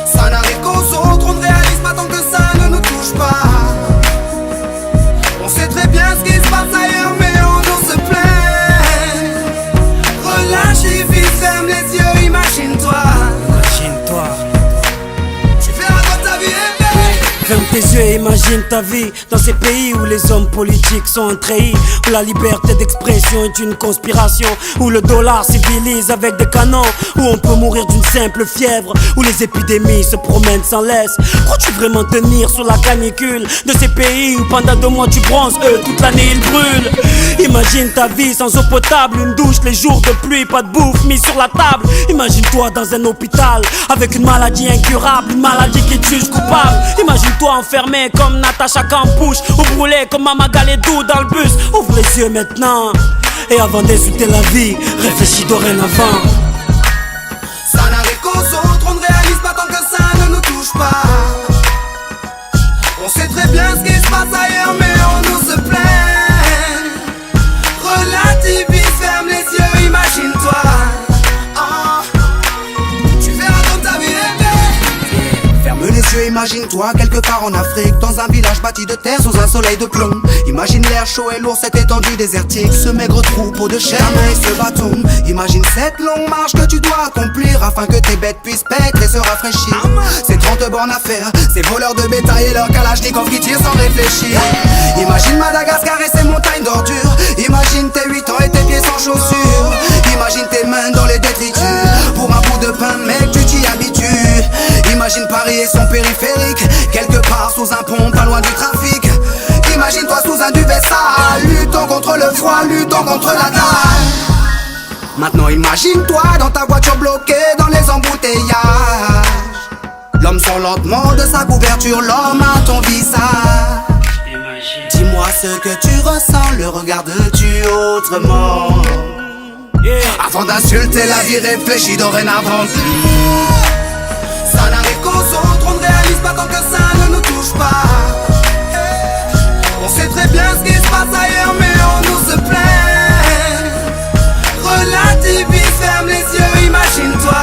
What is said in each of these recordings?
Ça n'arrive qu'aux autres, on ne réalise pas tant que ça ne nous touche pas. On sait très bien ce qui se passe ailleurs, mais on nous se plaint. Relâche et vis, ferme les yeux, imagine-toi. Tu verras quand ta vie est belle. Ferme tes yeux et imagine ta vie dans ces pays où les hommes politiques sont trahis, où la liberté d'expression est une conspiration, où le dollar civilise avec des canons, où on peut mourir d'une simple fièvre, où les épidémies se promènent sans laisse. Crois-tu vraiment tenir sur la canicule de ces pays où pendant 2 mois tu bronzes, eux toute l'année ils brûlent? Imagine ta vie sans eau potable, une douche les jours de pluie, pas de bouffe mise sur la table. Imagine-toi dans un hôpital avec une maladie incurable, une maladie qui te juge coupable. Imagine-toi enfermé comme Natacha Campouche, ou brûlé comme Mama Galedou dans le bus. Ouvre les yeux maintenant, et avant d'insulter la vie, réfléchis dorénavant. Ça n'arrive qu'aux autres, on ne réalise pas tant que ça ne nous touche pas. On sait très bien ce qui se passe ailleurs, mais on nous se plaint. Relativise, ferme les yeux, imagine-toi. Tu verras quand ta vie est belle. Ferme les yeux, imagine-toi quelque part en Afrique, dans un village bâti de terre sous un soleil de plomb. Imagine l'air chaud et lourd, cette étendue désertique, ce maigre troupeau de chair et ce bâton. Imagine cette longue marche que tu dois accomplir afin que tes bêtes puissent paître et se rafraîchir. Ces 30 bornes à faire, ces voleurs de bétail et leurs kalachnikov qui tirent sans réfléchir. Imagine Madagascar et ses montagnes d'ordures. Imagine tes 8 ans et tes pieds sans chaussures. Imagine tes mains dans les détritus. Pour un bout de pain, mec, tu t'y habitues. Imagine Paris et son périphérique, quelque part sous un pont, pas loin du trafic. Imagine-toi sous un duvet sale, luttant contre le froid, luttant contre la dalle. Maintenant imagine-toi dans ta voiture bloquée dans les embouteillages. L'homme sort lentement de sa couverture, l'homme à ton visage. Dis-moi ce que tu ressens, le regardes-tu autrement? Avant d'insulter la vie, réfléchis dorénavant. Ça n'arrive qu'aux autres, on ne réalise pas tant que ça ne nous touche pas. On sait très bien ce qui se passe ailleurs, mais on nous se plaint. Relativise, ferme les yeux, imagine-toi.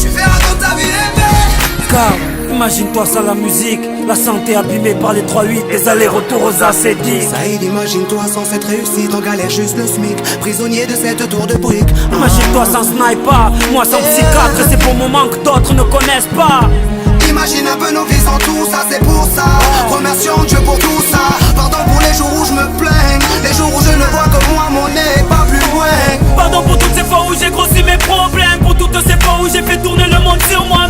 Tu verras quand ta vie est belle. Car imagine-toi sans la musique, la santé abîmée par les 3-8, les allers-retours aux AC10. Saïd, imagine-toi sans cette réussite, en galère juste le SMIC, prisonnier de cette tour de briques. Imagine-toi sans sniper, moi sans psychiatre, et ces bons moments que d'autres ne connaissent pas. Imagine un peu nos vies sans tout ça, c'est pour ça. Remercions Dieu pour tout ça. Pardon pour les jours où je me plains, les jours où je ne vois que moi, mon nez pas plus loin. Pardon pour toutes ces fois où j'ai grossi mes problèmes, pour toutes ces fois où j'ai fait tourner le monde sur moi.